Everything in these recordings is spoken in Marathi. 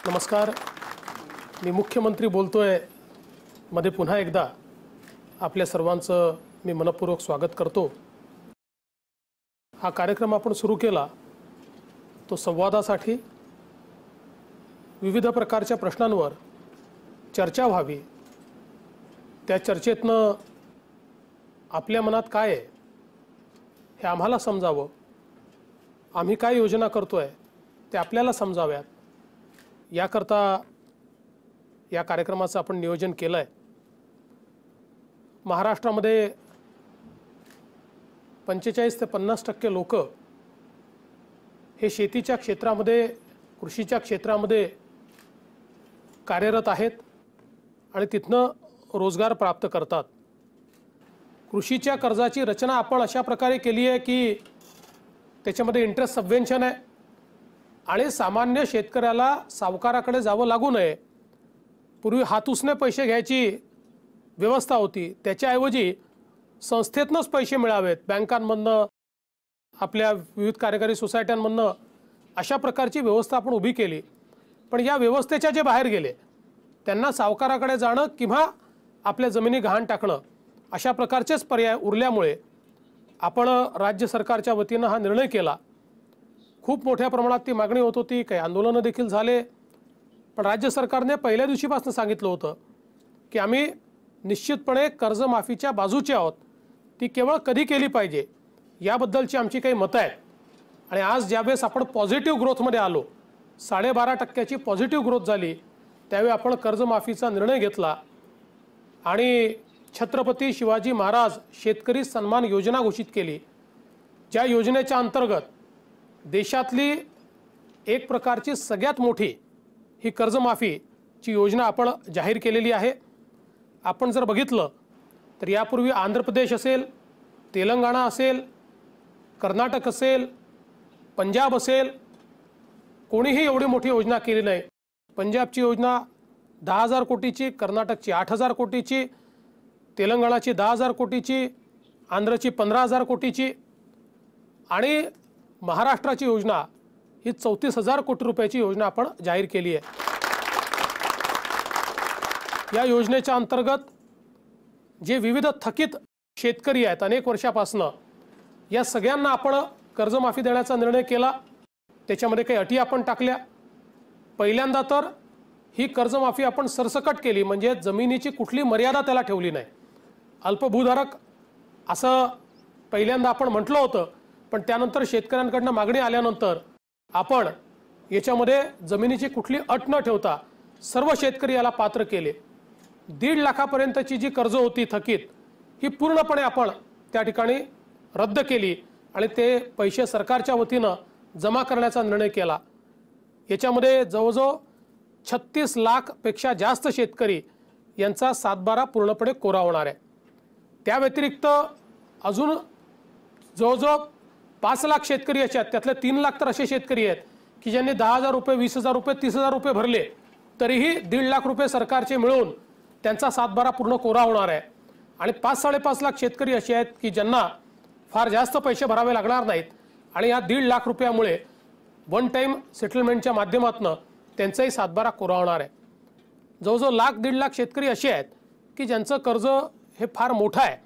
नमस्कार, मी मुख्यमंत्री बोलतोय मध्ये पुन्हा एकदा आपल्या सर्वांचं मी मनपूर्वक स्वागत करतो। हा कार्यक्रम आपण सुरू केला तो संवादासाठी, विविध प्रकारच्या प्रश्नांवर चर्चा व्हावी, त्या चर्चेतनं आपल्या मनात काय आहे हे आम्हाला समजावं, आम्ही काय योजना करतोय ते आपल्याला समजाव्यात, याकरता या कार्यक्रमाचं आपण नियोजन केलंय। महाराष्ट्रामध्ये 45 ते 50% लोक हे शेतीच्या क्षेत्रामध्ये, कृषीच्या क्षेत्रामध्ये कार्यरत आहेत आणि तिथनं रोजगार प्राप्त करतात। कृषीच्या कर्जाची रचना आपण अशा प्रकारे केली आहे की त्याच्यामध्ये इंटरेस्ट सबवेन्शन आहे आणि सामान्य शेतकऱ्याला सावकाराकडे जावं लागू नये, पूर्वी हातुसने पैसे घ्यायची व्यवस्था होती, त्याच्याऐवजी संस्थेतनंच पैसे मिळावेत, बँकांमधनं, आपल्या विविध कार्यकारी सोसायट्यांमधनं, अशा प्रकारची व्यवस्था आपण उभी केली। पण या व्यवस्थेच्या जे बाहेर गेले त्यांना सावकाराकडे जाणं किंवा आपल्या जमिनी गहाण टाकणं अशा प्रकारचेच पर्याय उरल्यामुळे आपण राज्य सरकारच्या वतीनं हा निर्णय केला। खूप मोठ्या प्रमाणात ती मागणी होत होती, काही आंदोलनं देखील झाले, पण राज्य सरकारने पहिल्या दिवशीपासून सांगितलं होतं की आम्ही निश्चितपणे कर्जमाफीच्या बाजूचे आहोत, ती केवळ कधी केली पाहिजे याबद्दलची आमची काही मतं आहेत। आणि आज ज्यावेळेस आपण पॉझिटिव्ह ग्रोथमध्ये आलो, 12.5% पॉझिटिव्ह ग्रोथ झाली, त्यावेळी आपण कर्जमाफीचा निर्णय घेतला आणि छत्रपती शिवाजी महाराज शेतकरी सन्मान योजना घोषित केली, ज्या योजनेच्या अंतर्गत देशातली एक प्रकारची सगळ्यात मोठी ही कर्जमाफीची योजना आपण जाहीर केलेली आहे। आपण जर बघितलं तर यापूर्वी आंध्र प्रदेश असेल, तेलंगणा असेल, कर्नाटक असेल, पंजाब असेल, कोणीही एवढी मोठी योजना केली नाही। पंजाबची योजना 10,000 कोटीची, कर्नाटकची 8,000 कोटीची, तेलंगणाची 10,000 कोटीची, आंध्रची 15,000 कोटीची आणि महाराष्ट्राची योजना ही 34,000 कोटी रुपयाची योजना आपण जाहीर केली आहे। या योजनेच्या अंतर्गत जे विविध थकीत शेतकरी आहेत अनेक वर्षापासून, या सगळ्यांना आपण कर्जमाफी देण्याचा निर्णय केला। त्याच्यामध्ये काही अटी आपण टाकल्या। पहिल्यांदा तर ही कर्जमाफी आपण सरसकट केली, म्हणजे जमिनीची कुठली मर्यादा त्याला ठेवली नाही। अल्पभूधारक असं पहिल्यांदा आपण म्हटलं होतं, पण त्यानंतर शेतकऱ्यांकडून मागणी आल्यानंतर आपण याच्यामध्ये जमिनीची कुठली अट न ठेवता सर्व शेतकरी याला पात्र केले। 1.5 लाखापर्यंतची जी कर्ज होती थकीत, ही पूर्णपणे आपण त्या ठिकाणी रद्द केली आणि ते पैसे सरकारच्या वतीनं जमा करण्याचा निर्णय केला। याच्यामध्ये जवळजवळ 36 लाखपेक्षा जास्त शेतकरी यांचा 7/12 पूर्णपणे कोरा होणार आहे। त्या व्यतिरिक्त अजून जवळजवळ 5 लाख शेतकरी असे आहेत, त्यातले 3 लाख तर असे शेतकरी आहेत की ज्यांनी 10,000 रुपये, 20,000 रुपये, 30,000 रुपये भरले, तरीही 1.5 लाख रुपये सरकारचे मिळून त्यांचा 7/12 पूर्ण कोरा होणार आहे। आणि 5-5.5 लाख शेतकरी असे आहेत की ज्यांना फार जास्त पैसे भरावे लागणार नाहीत आणि या 1.5 लाख रुपयामुळे वन टाइम सेटलमेंटच्या माध्यमातून त्यांचाही 7/12 कोरा होणार आहे। जवळजवळ 1.5 लाख शेतकरी असे आहेत की ज्यांचं कर्ज हे फार मोठं आहे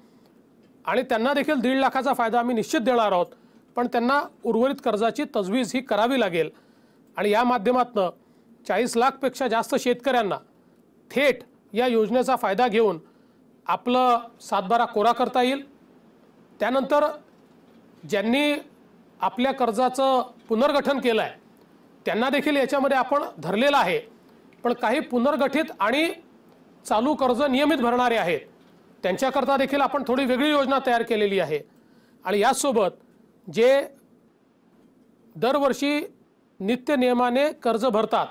आणि त्यांना देखील 1.5 लाखाचा फायदा आम्ही निश्चित देणार आहोत, पण त्यांना उर्वरित कर्जाची तजवीज ही करावी लागेल। आणि या माध्यमातून 40 लाखपेक्षा जास्त शेतकऱ्यांना थेट या योजनेचा फायदा घेऊन आपलं 7/12 कोरा करता येईल। त्यानंतर ज्यांनी आपल्या कर्जाचं पुनर्गठन केलं आहे त्यांना देखील याच्यामध्ये आपण धरलेलं आहे, पण काही पुनर्गठित आणि चालू कर्ज नियमित भरणारे आहेत त्यांच्याकरता देखील आपण थोडी वेगळी योजना तयार केलेली आहे। आणि यासोबत जे दरवर्षी नित्य नियमाने कर्ज भरतात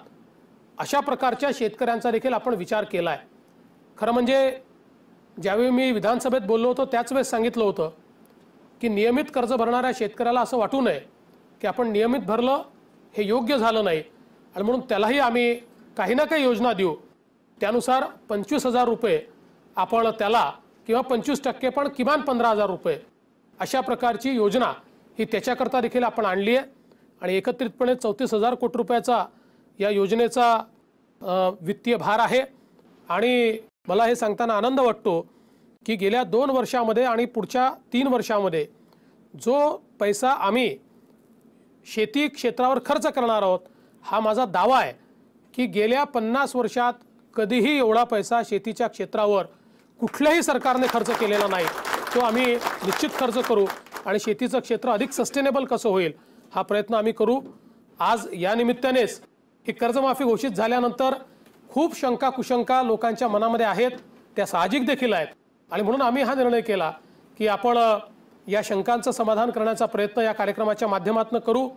अशा प्रकारच्या शेतकऱ्यांचा देखील आपण विचार केला आहे। खरं म्हणजे ज्यावेळी मी विधानसभेत बोललो होतो त्याच वेळेस सांगितलं होतं की नियमित कर्ज भरणाऱ्या शेतकऱ्याला असं वाटू नये की आपण नियमित भरलं हे योग्य झालं नाही, आणि म्हणून त्यालाही आम्ही काही ना काही योजना देऊ। त्यानुसार 25,000 रुपये आपण त्याला, किंवा 25% पण किमान 15,000 रुपये अशा प्रकारची योजना ही त्याच्याकरता देखील आपण आणली आहे। आणि एकत्रितपणे 34,000 कोटी रुपयाचा या योजनेचा वित्तीय भार आहे। आणि मला हे सांगताना आनंद वाटतो की गेल्या 2 वर्षामध्ये आणि पुढच्या 3 वर्षामध्ये जो पैसा आम्ही शेती क्षेत्रावर खर्च करणार आहोत, हा माझा दावा आहे की गेल्या 50 वर्षात कधीही एवढा पैसा शेतीच्या क्षेत्रावर कुठल्याही सरकारने खर्च केलेला नाही। तो आम्ही निश्चित खर्च करू आणि शेतीचं क्षेत्र अधिक सस्टेनेबल कसं होईल हा प्रयत्न आम्ही करू। आज या निमित्तानेच ही कर्जमाफी घोषित झाल्यानंतर खूप शंका कुशंका लोकांच्या मनामध्ये आहेत, त्या साहजिक देखील आहेत आणि म्हणून आम्ही हा निर्णय केला की आपण या शंकांचं समाधान करण्याचा प्रयत्न या कार्यक्रमाच्या माध्यमातून करू।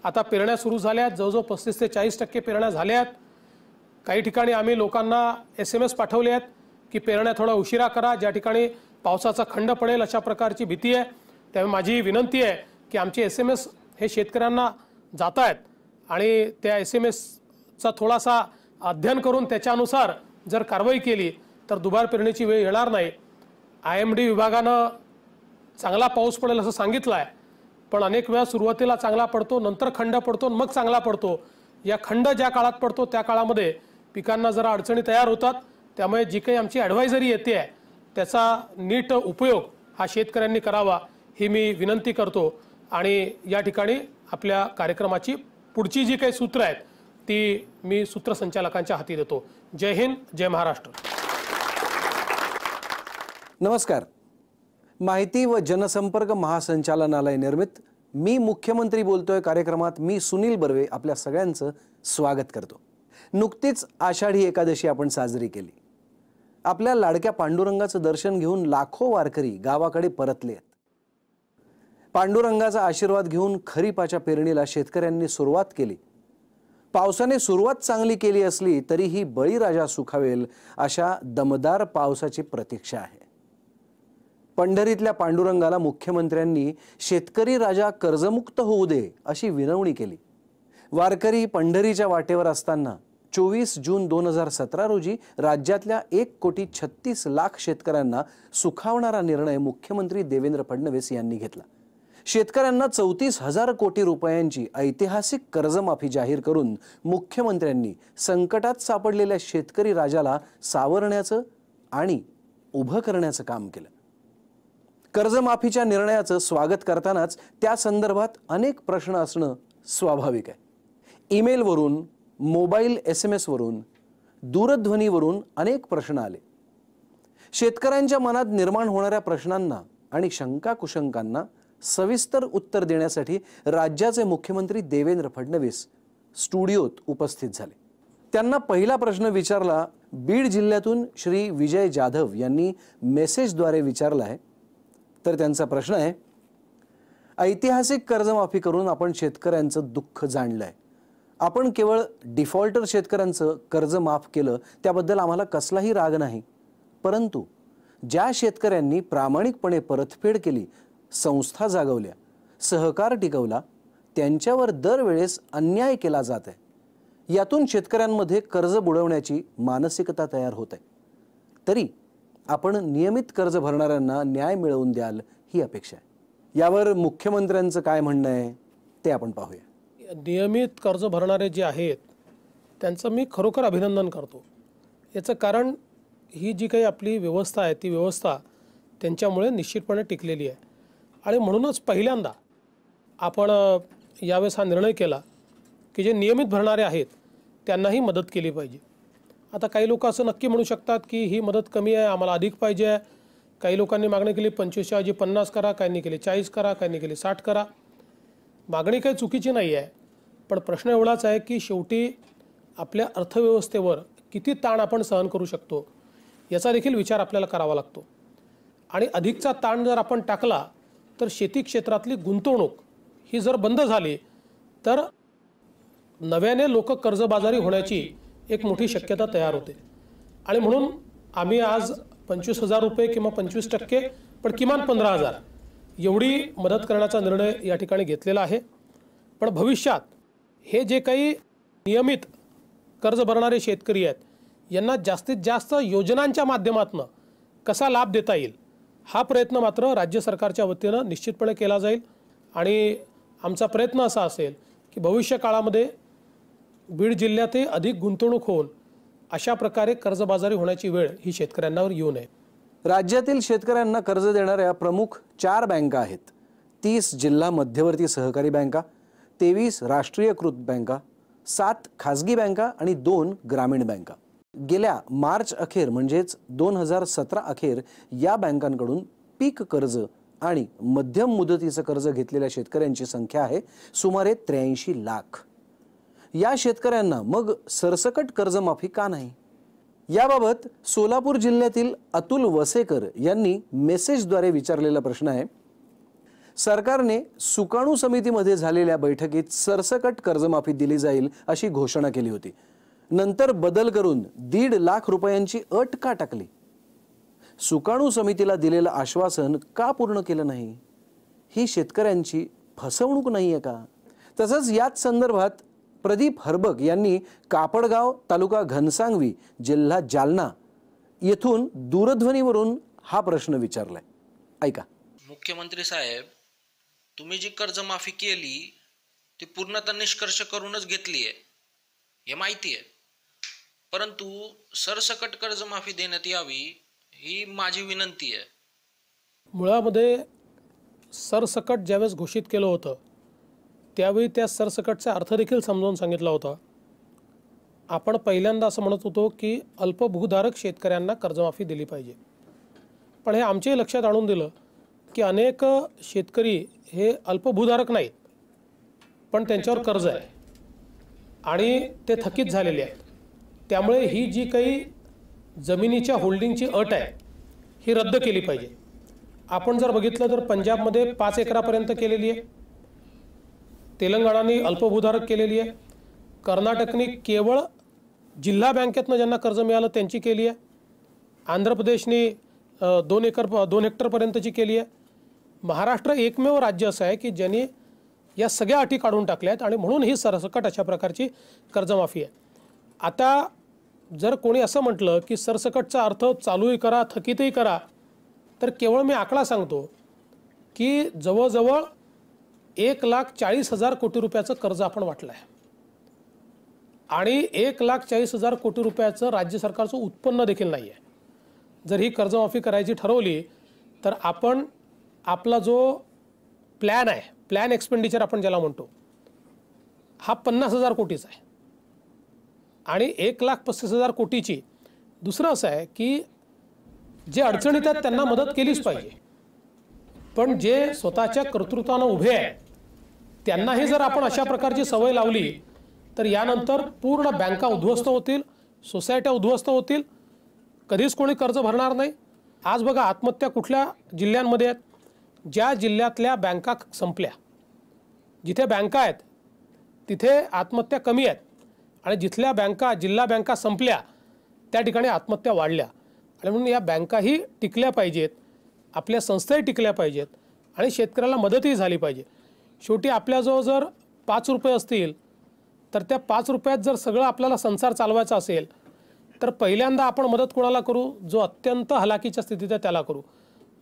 आता पेरण्या सुरू झाल्यात, जवळजवळ 35 ते 40% पेरण्या झाल्यात। काही ठिकाणी आम्ही लोकांना SMS पाठवले आहेत की पेरण्या थोडा उशिरा करा, ज्या ठिकाणी पावसाचा खंड पडेल अशा प्रकारची भीती आहे। त्यामुळे माझी विनंती आहे की आमचे SMS हे शेतकऱ्यांना जात आहेत आणि त्या SMSचा थोडासा अध्ययन करून त्याच्यानुसार जर कारवाई केली तर दुबार पेरणीची वेळ येणार नाही। IMD विभागानं चांगला पाऊस पडेल असं सांगितलं आहे, पण अनेक वेळा सुरुवातीला चांगला पडतो, नंतर खंड पडतो, मग चांगला पडतो। या खंड ज्या काळात पडतो त्या काळामध्ये पिकांना जरा अडचणी तयार होतात। त्यामुळे जी काही आमची ॲडवायझरी येते आहे त्याचा नीट उपयोग हा शेतकऱ्यांनी करावा ही मी विनंती करतो। आणि या ठिकाणी आपल्या कार्यक्रमाची पुढची जी काही सूत्र आहेत ती मी सूत्रसंचालकांच्या हाती देतो। जय हिंद, जय महाराष्ट्र। नमस्कार। माहिती व जनसंपर्क महासंचालनालय निर्मित मी मुख्यमंत्री बोलतोय कार्यक्रमात मी सुनील बर्वे आपल्या सगळ्यांचं स्वागत करतो। नुकतीच आषाढी एकादशी आपण साजरी केली। आपल्या लाडक्या पांडुरंगाचं दर्शन घेऊन लाखो वारकरी गावाकडे परतले आहेत। पांडुरंगाचा आशीर्वाद घेऊन खरीपाच्या पेरणीला शेतकऱ्यांनी सुरुवात केली। पावसाने सुरुवात चांगली केली असली तरीही बळीराजा सुखावेल अशा दमदार पावसाची प्रतीक्षा आहे। पंढरीतल्या पांडुरंगाला मुख्यमंत्र्यांनी शेतकरी राजा कर्जमुक्त होऊ दे अशी विनवणी केली। वारकरी पंढरीच्या वाटेवर असताना 24 जून 2017 रोजी राज्यातल्या 1,36,00,000 शेतकऱ्यांना सुखावणारा निर्णय मुख्यमंत्री देवेंद्र फडणवीस यांनी घेतला। शेतकऱ्यांना 34,000 कोटी रुपयांची ऐतिहासिक कर्जमाफी जाहीर करून मुख्यमंत्र्यांनी संकटात सापडलेल्या शेतकरी राजाला सावरण्याचं आणि उभं करण्याचं काम केलं। कर्जमाफीच्या निर्णयाचं स्वागत करतानाच त्या संदर्भात अनेक प्रश्न असणं स्वाभाविक आहे। ईमेलवरून, मोबाईल SMS वरून, दूरध्वनीवरून अनेक प्रश्न आले। शेतकऱ्यांच्या मनात निर्माण होणाऱ्या प्रश्नांना आणि शंका कुशंकांना सविस्तर उत्तर देण्यासाठी राज्याचे मुख्यमंत्री देवेंद्र फडणवीस स्टुडिओत उपस्थित झाले। त्यांना पहिला प्रश्न विचारला बीड जिल्ह्यातून श्री विजय जाधव यांनी मेसेजद्वारे विचारला आहे। तर त्यांचा प्रश्न आहे, ऐतिहासिक कर्जमाफी करून आपण शेतकऱ्यांचं दुःख जाणलंय। आपण केवळ डिफॉल्टर शेतकऱ्यांचं कर्ज माफ केलं त्याबद्दल आम्हाला कसलाही राग नाही, परंतु ज्या शेतकऱ्यांनी प्रामाणिकपणे परतफेड केली, संस्था जागवल्या, सहकार टिकवला, त्यांच्यावर दरवेळेस अन्याय केला जात आहे। यातून शेतकऱ्यांमध्ये कर्ज बुडवण्याची मानसिकता तयार होत आहे। तरी आपण नियमित कर्ज भरणाऱ्यांना न्याय मिळवून द्याल ही अपेक्षा आहे। यावर मुख्यमंत्र्यांचं काय म्हणणं आहे ते आपण पाहूया। नियमित कर्ज भरणारे जे आहेत त्यांचं मी खरोखर अभिनंदन करतो। याचं कारण ही जी काही आपली व्यवस्था आहे ती व्यवस्था त्यांच्यामुळे निश्चितपणे टिकलेली आहे आणि म्हणूनच पहिल्यांदा आपण यावेळेस हा निर्णय केला की जे नियमित भरणारे आहेत त्यांनाही मदत केली पाहिजे। आता काही लोक असं नक्की म्हणू शकतात की ही मदत कमी आहे, आम्हाला अधिक पाहिजे आहे। काही लोकांनी मागणी केली 25 ऐवजी 50 करा, काहींनी केली 40 करा, काहींनी केली 60 करा। मागणी काही चुकीची नाही आहे, पण प्रश्न एवढाच आहे की शेवटी आपल्या अर्थव्यवस्थेवर किती ताण आपण सहन करू शकतो याचा देखील विचार आपल्याला करावा लागतो। आणि अधिकचा ताण जर आपण टाकला तर शेती क्षेत्रातली गुंतवणूक ही जर बंद झाली तर नव्याने लोक कर्जबाजारी होण्याची एक मोठी शक्यता तयार होते। आणि म्हणून आम्ही आज 25,000 रुपये किंवा 25% पण किमान 15,000 एवढी मदत करण्याचा निर्णय या ठिकाणी घेतलेला आहे। पण भविष्यात हे जे काही नियमित कर्ज भरणारे शेतकरी आहेत यांना जास्तीत जास्त योजनांच्या माध्यमातून कसा लाभ देता येईल हा प्रयत्न मात्र राज्य सरकारच्या वतीनं निश्चितपणे केला जाईल। आणि आमचा प्रयत्न असा असेल की भविष्य काळामध्ये बीड जिल्ह्यातही अधिक गुंतवणूक होऊन अशा प्रकारे कर्जबाजारी होण्याची वेळ ही शेतकऱ्यांवर येऊ नये. राज्यातील शेतकऱ्यांना कर्ज देणाऱ्या प्रमुख 4 बँका आहेत. 30 जिल्हा मध्यवर्ती सहकारी बँका, 23 राष्ट्रीयकृत बँका, 7 खाजगी बँका आणि 2 ग्रामीण बँका. गेल्या मार्च अखेर म्हणजेच 2017 अखेर या बँकांकडून पीक कर्ज आणि मध्यम मुदतीचं कर्ज घेतलेल्या शेतकऱ्यांची संख्या आहे सुमारे 83 लाख. या शेतकऱ्यांना मग सरसकट कर्जमाफी का नाही? याबाबत सोलापूर जिल्ह्यातील अतुल वसेकर यांनी मेसेजद्वारे विचारलेला प्रश्न आहे. सरकारने सुकाणू समितीमध्ये झालेल्या बैठकीत सरसकट कर्जमाफी दिली जाईल अशी घोषणा केली होती. नंतर बदल करून 1.5 लाख रुपयांची अट का टाकली? सुकाणू समितीला दिलेलं आश्वासन का पूर्ण केलं नाही? ही शेतकऱ्यांची फसवणूक नाहीये का? तसंच याच संदर्भात प्रदीप हरबक यांनी कापडगाव तालुका घनसांगवी जिल्हा जालना येथून दूरध्वनीवरून हा प्रश्न विचारलाय. ऐका. मुख्यमंत्री साहेब, तुम्ही जी कर्जमाफी केली ती पूर्णतः निष्कर्ष करूनच घेतली आहे हे माहिती आहे, परंतु सरसकट कर्जमाफी देण्यात यावी ही माझी विनंती आहे. मुळामध्ये सरसकट ज्यावेळेस घोषित केलं होतं त्यावेळी त्या सरसकटचा अर्थ देखील समजावून सांगितला होता. आपण पहिल्यांदा असं म्हणत होतो की अल्पभूधारक शेतकऱ्यांना कर्जमाफी दिली पाहिजे, पण हे आमच्याही लक्षात आणून दिलं की अनेक शेतकरी हे अल्पभूधारक नाहीत, पण त्यांच्यावर कर्ज आहे आणि ते थकीत झालेले आहेत. त्यामुळे ही जी काही जमिनीच्या होल्डिंगची अट आहे ही रद्द केली पाहिजे. आपण जर बघितलं तर पंजाबमध्ये 5 एकरापर्यंत केलेली आहे, तेलंगणाने अल्पभूधारक केलेली आहे, कर्नाटकने केवळ जिल्हा बँकेतनं ज्यांना कर्ज मिळालं त्यांची केली आहे, आंध्र प्रदेशने 2 हेक्टरपर्यंतची केली आहे. महाराष्ट्र एकमेव राज्य असं आहे की ज्यांनी या सगळ्या अटी काढून टाकल्या आहेत आणि म्हणून ही सरसकट अशा प्रकारची कर्जमाफी आहे. आता जर कोणी असं म्हटलं की सरसकटचा अर्थ चालूही करा थकीतही करा, तर केवळ मी आकडा सांगतो की जवळजवळ 1,40,000 कोटी रुपयाचं कर्ज आपण वाटलं आहे आणि 1,40,000 कोटी रुपयाचं राज्य सरकारचं उत्पन्न देखील नाही आहे. जर ही कर्जमाफी करायची ठरवली तर आपण आपला जो प्लॅन आहे, प्लॅन एक्सपेंडिचर आपण ज्याला म्हणतो, हा 50,000 कोटीचा आहे आणि 1,35,000 कोटीची दुसरं असं आहे की जे अडचणीत आहेत त्यांना मदत केलीच पाहिजे, पण जे स्वतःच्या कर्तृत्वानं उभे आहेत त्यांनाही जर आपण अशा प्रकारची सवय लावली तर यानंतर पूर्ण बँका उद्ध्वस्त होतील, सोसायट्या उद्ध्वस्त होतील, कधीच कोणी कर्ज भरणार नाही. आज बघा आत्महत्या कुठल्या जिल्ह्यांमध्ये आहेत? ज्या जिल्ह्यातल्या बँका संपल्या, जिथे बँका आहेत तिथे आत्महत्या कमी आहेत आणि जिथल्या बँका जिल्हा बँका संपल्या त्या ठिकाणी आत्महत्या वाढल्या. आणि म्हणून या बँकाही टिकल्या पाहिजेत, आपल्या संस्थाही टिकल्या पाहिजेत आणि शेतकऱ्याला मदतही झाली पाहिजे. शेवटी आपल्याजवळ जर 5 रुपये असतील तर त्या 5 रुपयात जर सगळं आपल्याला संसार चालवायचा असेल तर पहिल्यांदा आपण मदत कोणाला करू? जो अत्यंत हलाखीच्या स्थितीत आहे त्याला करू,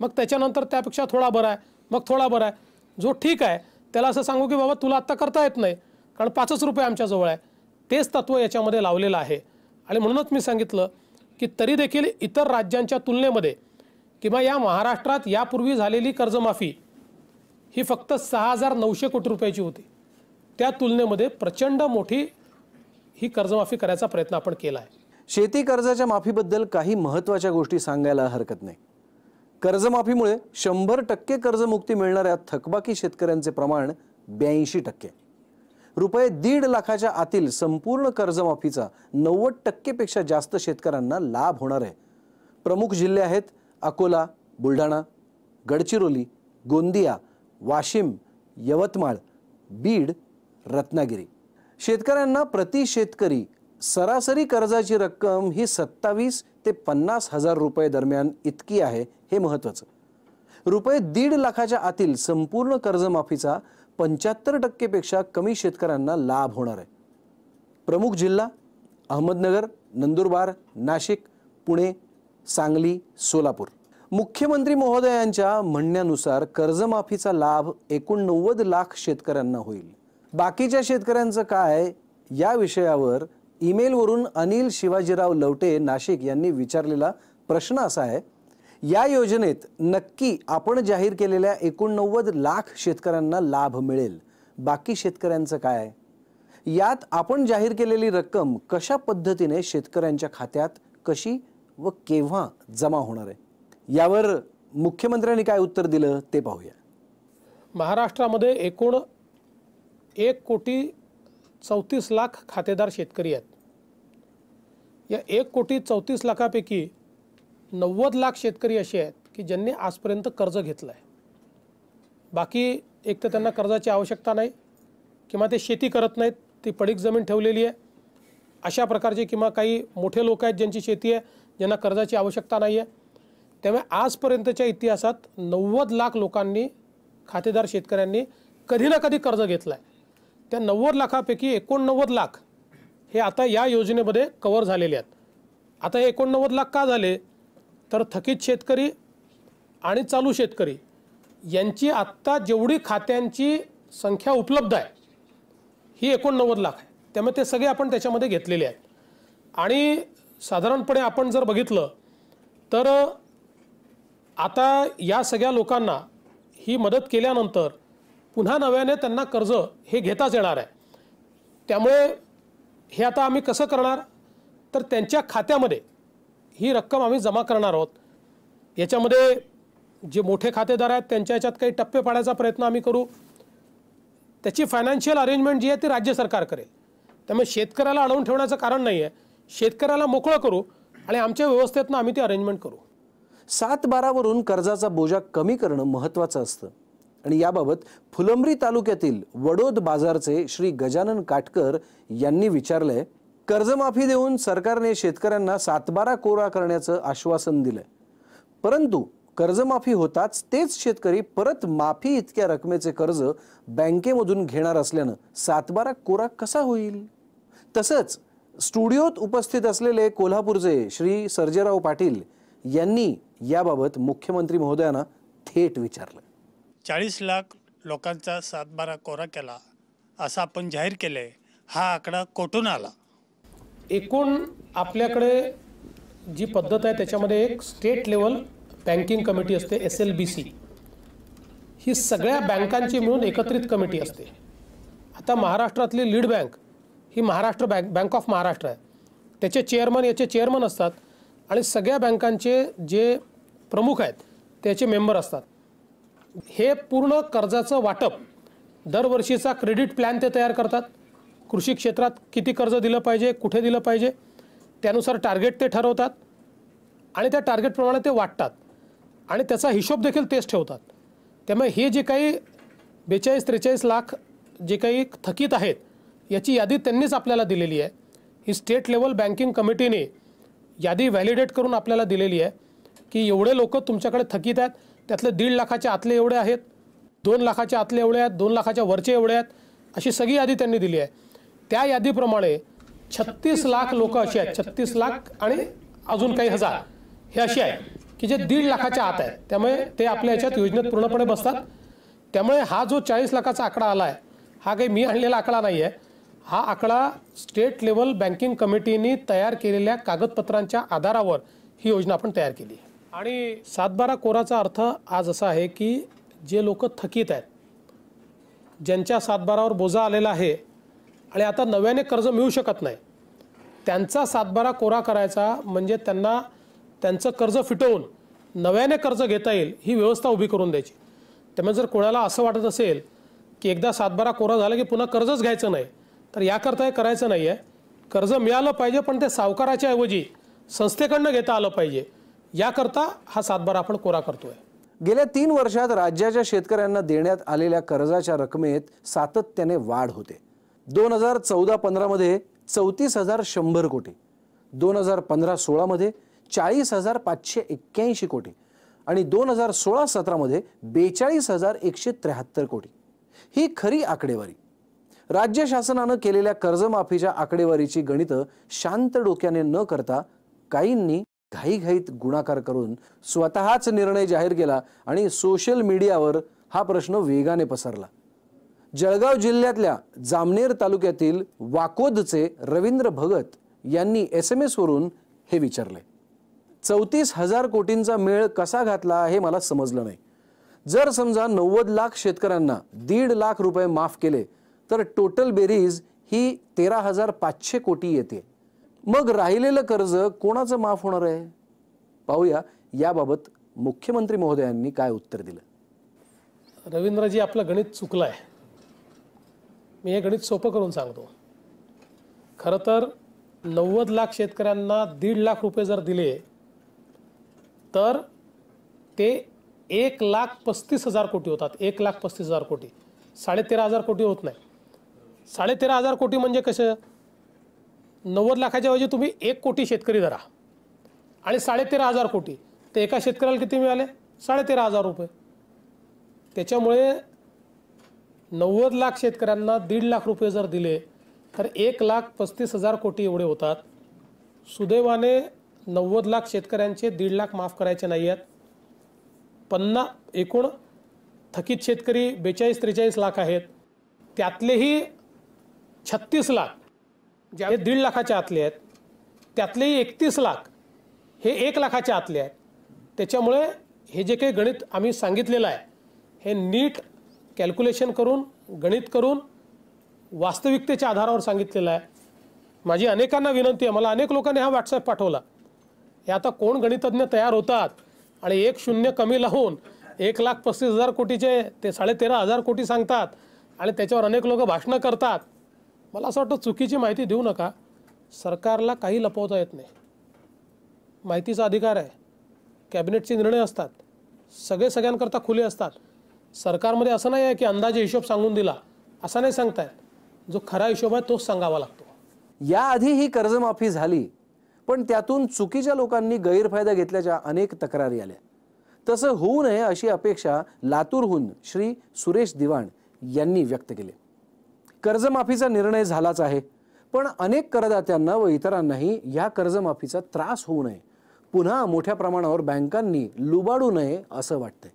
मग त्याच्यानंतर त्यापेक्षा थोडा बरा आहे, मग थोडा बरा आहे. जो ठीक आहे त्याला असं सांगू की बाबा तुला आत्ता करता येत नाही कारण 5 रुपये आमच्याजवळ आहे. तेच तत्त्व याच्यामध्ये लावलेलं आहे. आणि म्हणूनच मी सांगितलं की तरी देखील इतर राज्यांच्या तुलनेमध्ये किंवा या महाराष्ट्रात यापूर्वी झालेली कर्जमाफी ही फक्त 6,900 कोटी रुपयाची होती. त्या तुलनेमध्ये प्रचंड मोठी ही कर्जमाफी करायचा प्रयत्न आपण केला आहे. शेती कर्जाच्या माफीबद्दल काही महत्त्वाच्या गोष्टी सांगायला हरकत नाही. कर्जमाफीमुळे 100% कर्जमुक्ती मिळणाऱ्या थकबाकी शेतकऱ्यांचे प्रमाण 82%. रुपये 1.5 लाखाच्या आतील संपूर्ण कर्जमाफीचा 90% पेक्षा जास्त शेतकऱ्यांना लाभ होणार आहे. प्रमुख जिल्हे आहेत अकोला, बुलढाणा, गडचिरोली, गोंदिया, वाशिम, यवतमाळ, बीड, रत्नागिरी. शेतकऱ्यांना प्रति शेतकरी सरासरी कर्जाची रक्कम ही 27 ते 50,000 रुपये दरम्यान इतकी आहे, हे महत्त्वाचं. रुपये 1.5 लाखाच्या आतील संपूर्ण कर्जमाफीचा 75% पेक्षा कमी शेतकऱ्यांना लाभ होणार आहे. प्रमुख जिल्हा अहमदनगर, नंदुरबार, नाशिक, पुणे, सांगली, सोलापूर. मुख्यमंत्री महोदयांच्या म्हणण्यानुसार कर्जमाफीचा लाभ 89 लाख शेतकऱ्यांना होईल. बाकीच्या शेतकऱ्यांचं काय या विषयावर ईमेलवरून अनिल शिवाजीराव लवटे नाशिक यांनी विचारलेला प्रश्न असा आहे, या योजनेत नक्की आपण जाहीर केलेल्या 89 लाख शेतकऱ्यांना लाभ मिळेल, बाकी शेतकऱ्यांचं काय? यात आपण जाहीर केलेली रक्कम कशा पद्धतीने शेतकऱ्यांच्या खात्यात कशी व केव्हा जमा होणार आहे? यावर मुख्यमंत्र्यांनी काय उत्तर दिलं ते पाहूया. महाराष्ट्रामध्ये एकूण 1,34,00,000 खातेदार शेतकरी आहेत. या 1,34,00,000 90 लाख शेतकरी असे आहेत की ज्यांनी आजपर्यंत कर्ज घेतलं आहे. बाकी एक तर त्यांना कर्जाची आवश्यकता नाही किंवा ते शेती करत नाहीत, ती पडीक जमीन ठेवलेली आहे, अशा प्रकारचे किंवा काही मोठे लोक आहेत ज्यांची शेती आहे, ज्यांना कर्जाची आवश्यकता नाही आहे. त्यामुळे आजपर्यंतच्या इतिहासात 90 लाख लोकांनी, खातेदार शेतकऱ्यांनी कधी ना कधी कर्ज घेतलं आहे. त्या 90 लाखापैकी 89 लाख हे आता या योजनेमध्ये कव्हर झालेले आहेत. आता हे 89 लाख का झाले, तर थकीत शेतकरी आणि चालू शेतकरी यांची आत्ता जेवढी खात्यांची संख्या उपलब्ध आहे ही 89 लाख आहे. त्यामुळे ते सगळे आपण त्याच्यामध्ये घेतलेले आहेत. आणि साधारणपणे आपण जर बघितलं तर आता या सगळ्या लोकांना ही मदत केल्यानंतर पुन्हा नव्याने त्यांना कर्ज हे घेताच येणार आहे. त्यामुळे हे आता आम्ही कसं करणार, तर त्यांच्या खात्यामध्ये ही रक्कम आम्ही जमा करणार आहोत. याच्यामध्ये जे मोठे खातेदार आहेत त्यांच्या ह्याच्यात काही टप्पे पाडायचा प्रयत्न आम्ही करू. त्याची फायनान्शियल अरेंजमेंट जी आहे ती राज्य सरकार करेल. त्यामुळे शेतकऱ्याला अडवून ठेवण्याचं कारण नाही आहे. शेतकऱ्याला मोकळं करू आणि आमच्या व्यवस्थेतनं आम्ही ती अरेंजमेंट करू. 7-12 वरून कर्जाचा बोजा कमी करणं महत्त्वाचं असतं आणि याबाबत फुलंब्री तालुक्यातील वडोद बाजारचे श्री गजानन काटकर यांनी विचारलंय, कर्जमाफी देऊन सरकारने शेतकऱ्यांना 7-12 कोरा करण्याचं आश्वासन दिलंय, परंतु कर्जमाफी होताच तेच शेतकरी परत माफी इतक्या रकमेचे कर्ज बँकेमधून घेणार असल्यानं 7-12 कोरा कसा होईल? तसंच स्टुडिओत उपस्थित असलेले कोल्हापूरचे श्री सर्जेराव पाटील यांनी याबाबत मुख्यमंत्री महोदयांना थेट विचारलं. 40 लाख लोकांचा 7-12 कोरा केला असं आपण जाहीर केलंय, हा आकडा कुठून आला? एकूण आपल्याकडे जी पद्धत आहे त्याच्यामध्ये एक स्टेट लेवल बँकिंग कमिटी असते, SLBC. ही सगळ्या बँकांची मिळून एकत्रित कमिटी असते. आता महाराष्ट्रातली lead bank he Maharashtra bank of Maharashtra आहे. त्याचे चेअरमन याचे चेअरमन असतात आणि सगळ्या बँकांचे जे प्रमुख आहेत त्याचे मेंबर असतात. हे पूर्ण कर्जाचं वाटप दरवर्षीचा क्रेडिट प्लॅन ते तयार करतात. कृषी क्षेत्रात किती कर्ज दिलं पाहिजे, कुठे दिलं पाहिजे, त्यानुसार टार्गेट ते ठरवतात आणि त्या टार्गेटप्रमाणे ते वाटतात आणि त्याचा हिशोब देखील तेच ठेवतात. त्यामुळे हे जे काही 42-43 लाख जे काही थकीत आहेत याची यादी त्यांनीच आपल्याला दिलेली आहे. ही स्टेट लेवल बँकिंग कमिटीने यादी व्हॅलिडेट करून आपल्याला दिलेली आहे की एवढे लोक तुमच्याकडे थकीत आहेत, त्यातले 1.5 लाखाच्या आतले एवढे आहेत, 2 लाखाच्या आतले एवढे आहेत, 2 लाखाच्या वरचे एवढे आहेत, अशी सगळी यादी त्यांनी दिली आहे. त्या यादीप्रमाणे 36 लाख लोक असे आहेत, 36 लाख आणि अजून काही हजार हे असे आहेत की जे 1.5 लाखाच्या आत आहेत. त्यामुळे ते आपल्या याच्यात योजनेत पूर्णपणे बसतात. त्यामुळे हा जो 40 लाखाचा आकडा आला आहे हा काही मी आणलेला आकडा नाही आहे. हा आकडा स्टेट लेवल बँकिंग कमिटीने तयार केलेल्या कागदपत्रांच्या आधारावर ही योजना आपण तयार केली आहे. आणि 7-12 कोराचा अर्थ आज असा आहे की जे लोक थकीत आहेत, ज्यांच्या 7-12वर बोजा आलेला आहे आणि आता नव्याने कर्ज मिळू शकत नाही, त्यांचा 7-12 कोरा करायचा म्हणजे त्यांना त्यांचं कर्ज फिटवून नव्याने कर्ज घेता येईल ही व्यवस्था उभी करून द्यायची. त्यामुळे जर कोणाला असं वाटत असेल की एकदा 7-12 कोरा झाला की पुन्हा कर्जच घ्यायचं नाही, तर याकरता हे करायचं नाही आहे. कर्ज मिळालं पाहिजे पण ते सावकाराच्या ऐवजी संस्थेकडनं घेता आलं पाहिजे, याकरता हा 7-12 आपण कोरा करतोय. गेल्या 3 वर्षात राज्याच्या शेतकऱ्यांना देण्यात आलेल्या कर्जाच्या रकमेत सातत्याने वाढ होते. 2014-15 मध्ये 34,100 कोटी, 2015-16 मध्ये 40,581 कोटी आणि 2016-17 मध्ये 42,173 कोटी. ही खरी आकडेवारी. राज्य शासनानं केलेल्या कर्जमाफीच्या आकडेवारीची गणितं शांत डोक्याने न करता काहींनी घाईघाईत गुणाकार करून स्वतःच निर्णय जाहीर केला आणि सोशल मीडियावर हा प्रश्न वेगाने पसरला. जळगाव जिल्ह्यातल्या जामनेर तालुक्यातील वाकोदचे रवींद्र भगत यांनी SMS वरून हे विचारले, 34,000 कोटींचा मेळ कसा घातला हे मला समजलं नाही. जर समजा 90 लाख शेतकऱ्यांना 1.5 लाख रुपये माफ केले तर टोटल बेरीज ही 13,500 कोटी येते. मग राहिलेलं कर्ज कोणाचं माफ होणार आहे? पाहूया याबाबत मुख्यमंत्री महोदयांनी काय उत्तर दिलं. रवींद्रजी, आपलं गणित चुकलं आहे. मी हे गणित सोपं करून सांगतो. खरं तर 90 लाख शेतकऱ्यांना 1.5 लाख रुपये जर दिले तर ते 1,35,000 कोटी होतात. 1,35,000 कोटी, 13,500 कोटी होत नाही. 13,500 कोटी म्हणजे कसं? 90 लाखाच्या ऐवजी तुम्ही 1 कोटी शेतकरी धरा आणि 13,500 कोटी, तर एका शेतकऱ्याला किती मिळाले? 13,500 रुपये. त्याच्यामुळे 90 लाख शेतकऱ्यांना 1.5 लाख रुपये जर दिले तर 1,35,000 कोटी एवढे होतात. सुदैवाने 90 लाख शेतकऱ्यांचे 1.5 लाख माफ करायचे नाही आहेत. एकूण थकीत शेतकरी 42-43 लाख आहेत. त्यातलेही 36 लाख जे 1.5 लाखाच्या आतले आहेत, त्यातलेही 31 लाख हे 1 लाखाच्या आतले आहेत. त्याच्यामुळे हे जे काही गणित आम्ही सांगितलेलं आहे हे नीट कॅल्क्युलेशन करून, गणित करून, वास्तविकतेच्या आधारावर सांगितलेलं आहे. माझी अनेकांना विनंती आहे, मला अनेक लोकांनी हा WhatsApp पाठवला. हे आता कोण गणितज्ञ तयार होतात आणि 1 शून्य कमी लावून 1,35,000 कोटीचे ते 13,500 कोटी सांगतात आणि त्याच्यावर अनेक लोक भाषणं करतात. मला असं वाटतं चुकीची माहिती देऊ नका. सरकारला काही लपवता येत नाही. माहितीचा अधिकार आहे. कॅबिनेटचे निर्णय असतात, सगळे सगळ्यांकरता खुले असतात. सरकारमध्ये असं नाही आहे की अंदाजे हिशोब सांगून दिला, असं नाही सांगतायत. जो खरा हिशोब आहे तोच सांगावा लागतो. याआधी ही कर्जमाफी झाली, पण त्यातून चुकीच्या लोकांनी गैरफायदा घेतल्याच्या अनेक तक्रारी आल्या. तसं होऊ नये अशी अपेक्षा लातूरहून श्री सुरेश दिवाण यांनी व्यक्त केली. कर्जमाफीचा निर्णय झालाच आहे, पण अनेक करदात्यांना व इतरांनाही या कर्जमाफीचा त्रास होऊ नये, पुन्हा मोठ्या प्रमाणावर बँकांनी लुबाडू नये असं वाटतंय.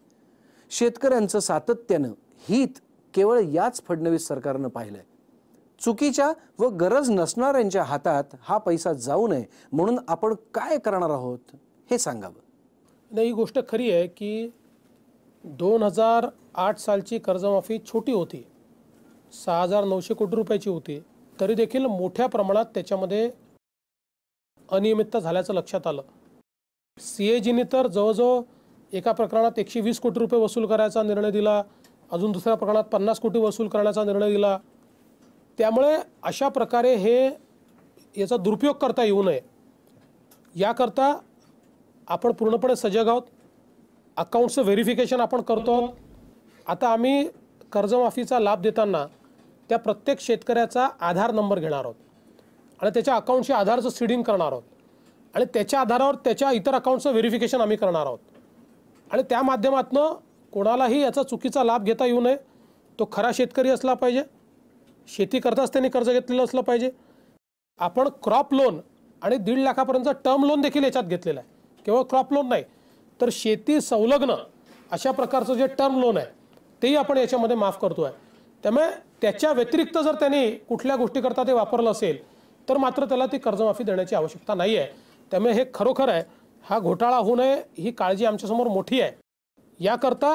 शेतकऱ्यांचं सातत्यानं हित केवळ याच फडणवीस सरकारनं पाहिलंय. चुकीच्या व गरज नसणाऱ्यांच्या हातात हा पैसा जाऊ नये म्हणून आपण काय करणार आहोत हे सांगावं. नाही, ही गोष्ट खरी आहे की 2008 सालची कर्जमाफी छोटी होती, 6,900 कोटी रुपयाची होती. तरी देखील मोठ्या प्रमाणात त्याच्यामध्ये अनियमितता झाल्याचं लक्षात आलं. CAGनी तर जवळजवळ एका प्रकरणात 120 कोटी रुपये वसूल करायचा निर्णय दिला, अजून दुसऱ्या प्रकरणात 50 कोटी वसूल करण्याचा निर्णय दिला. त्यामुळे अशा प्रकारे याचा दुरुपयोग करता येऊ नये याकरता आपण पूर्णपणे सजग आहोत. अकाउंटचं व्हेरिफिकेशन आपण करतो आहोत. आता आम्ही कर्जमाफीचा लाभ देताना त्या प्रत्येक शेतकऱ्याचा आधार नंबर घेणार आहोत आणि त्याच्या अकाउंटशी आधारचं सीडिंग करणार आहोत आणि त्याच्या आधारावर त्याच्या इतर अकाउंटचं व्हेरिफिकेशन आम्ही करणार आहोत आणि त्या माध्यमातून कोणालाही याचा चुकीचा लाभ घेता येऊ नये. तो खरा शेतकरी असला पाहिजे, शेती करताच त्यांनी कर्ज घेतलेलं असलं पाहिजे. आपण क्रॉप लोन आणि 1.5 लाखापर्यंतचा टर्म लोन देखील याच्यात घेतलेला आहे. केवळ क्रॉप लोन नाही तर शेती संलग्न अशा प्रकारचं जे टर्म लोन आहे तेही आपण याच्यामध्ये माफ करतो आहे. त्यामुळे त्याच्या व्यतिरिक्त जर त्यांनी कुठल्या गोष्टीकरता ते वापरलं असेल तर मात्र त्याला ती कर्जमाफी देण्याची आवश्यकता नाही आहे. त्यामुळे हे खरोखर आहे, हा घोटाळा होऊ नये ही काळजी आमच्यासमोर मोठी आहे. याकरता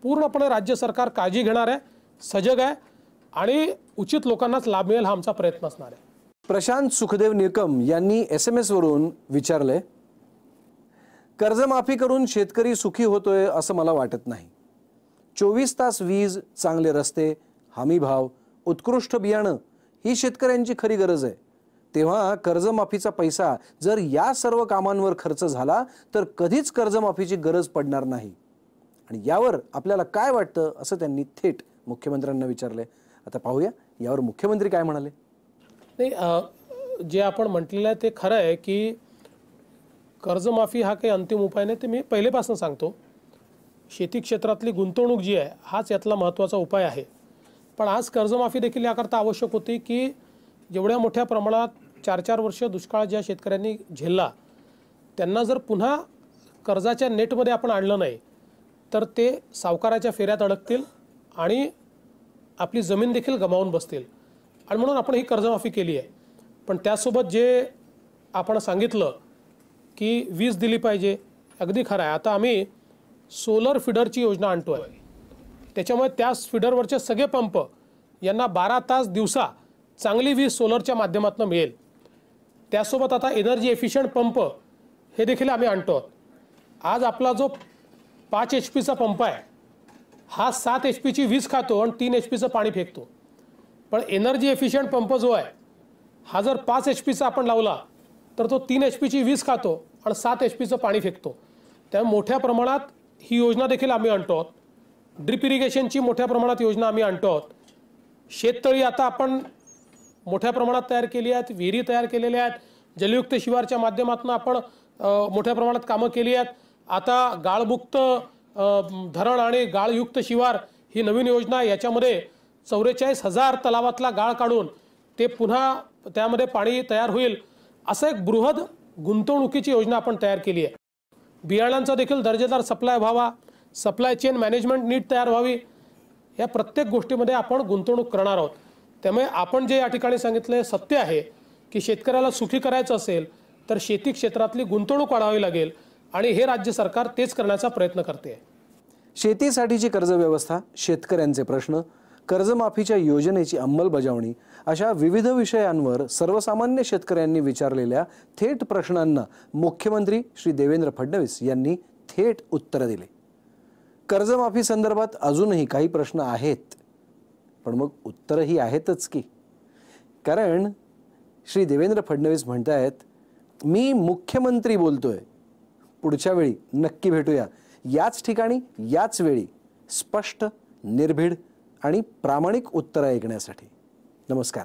पूर्णपणे राज्य सरकार काळजी घेणार आहे, सजग आहे आणि उचित लोकांनाच लाभ मिळेल हा आमचा प्रयत्न असणार आहे. प्रशांत सुखदेव निकम यांनी SMS वरून विचारले, कर्जमाफी करून शेतकरी सुखी होतोय असं मला वाटत नाही. 24 तास वीज, चांगले रस्ते, हमी भाव, उत्कृष्ट बियाणं ही शेतकऱ्यांची खरी गरज आहे. तेव्हा कर्जमाफीचा पैसा जर या सर्व कामांवर खर्च झाला तर कधीच कर्जमाफीची गरज पडणार नाही. आणि यावर आपल्याला काय वाटतं असं त्यांनी थेट मुख्यमंत्र्यांना विचारले. आता पाहूया यावर मुख्यमंत्री काय म्हणाले. नाही, जे आपण म्हटलेलं आहे ते खरं आहे की कर्जमाफी हा काही अंतिम उपाय नाही. ते मी पहिलेपासून सांगतो, शेती क्षेत्रातली गुंतवणूक जी आहे हाच यातला महत्त्वाचा उपाय आहे. पण आज कर्जमाफी देखील याकरता आवश्यक होती की जेवढ्या मोठ्या प्रमाणात 4-4 वर्ष दुष्काळ ज्या शेतकऱ्यांनी झेलला त्यांना जर पुन्हा कर्जाच्या नेटमध्ये आपण आणलं नाही तर ते सावकाराच्या फेऱ्यात अडकतील आणि आपली जमीन देखील गमावून बसतील आणि म्हणून आपण ही कर्जमाफी केली आहे। पण त्यासोबत जे आपण सांगितलं की वीज दिली पाहिजे, अगदी खरं आहे। आता आम्ही सोलर फीडरची योजना आणतोय, त्याच्यामुळे त्या फीडरवरचे सगळे पंप यांना 12 तास दिवसा चांगली वीज सोलरच्या माध्यमातून मिळेल। त्यासोबत आता एनर्जी एफिशियंट पंप हे देखील आम्ही आणतो। आज आपला जो 5 HP पंप आहे हा 7 HP वीज खातो आणि 3 HP पाणी फेकतो, पण एनर्जी एफिशियंट पंप जो आहे हा जर 5 HP आपण लावला तर तो 3 HP वीज खातो आणि 7 HP पाणी फेकतो। त्यामुळे मोठ्या प्रमाणात ही योजना देखील आम्ही आणतो। ड्रिप इरिगेशनची मोठ्या प्रमाणात योजना आम्ही आणतो। शेततळी आता आपण मोठ्या प्रमाणात तयार केली आहेत, विहिरी तयार केलेल्या आहेत, जलयुक्त शिवारच्या माध्यमातून आपण मोठ्या प्रमाणात कामं केली आहेत। आता गाळमुक्त धरण आणि गाळयुक्त शिवार ही नवीन योजना, याच्यामध्ये 44,000 तलावातला गाळ काढून ते पुन्हा त्यामध्ये पाणी तयार होईल, असं एक बृहद गुंतवणुकीची योजना आपण तयार केली आहे। बियाणांचा देखील दर्जेदार सप्लाय व्हावा, सप्लाय चेन मॅनेजमेंट नीट तयार व्हावी, या प्रत्येक गोष्टीमध्ये आपण गुंतवणूक करणार आहोत। त्यामुळे आपण जे या ठिकाणी सांगितले सत्य आहे की शेतकऱ्याला सुखी करायचं असेल तर शेती क्षेत्रातली गुंतवणूक वाढवावी लागेल आणि हे राज्य सरकार तेच करण्याचा प्रयत्न करते। शेतीसाठीची कर्ज व्यवस्था, शेतकऱ्यांचे प्रश्न, कर्जमाफीच्या योजनेची अंमलबजावणी अशा विविध विषयांवर सर्वसामान्य शेतकऱ्यांनी विचारलेल्या थेट प्रश्नांना मुख्यमंत्री श्री देवेंद्र फडणवीस यांनी थेट उत्तरे दिली। कर्जमाफी संदर्भात अजूनही काही प्रश्न आहेत, पण मग उत्तरही आहेतच की, कारण श्री देवेंद्र फडणवीस म्हणतायत, मी मुख्यमंत्री बोलतोय, पुढच्या वेळी नक्की भेटूया याच ठिकाणी याच वेळी स्पष्ट, निर्भीड आणि प्रामाणिक उत्तरं ऐकण्यासाठी। नमस्कार।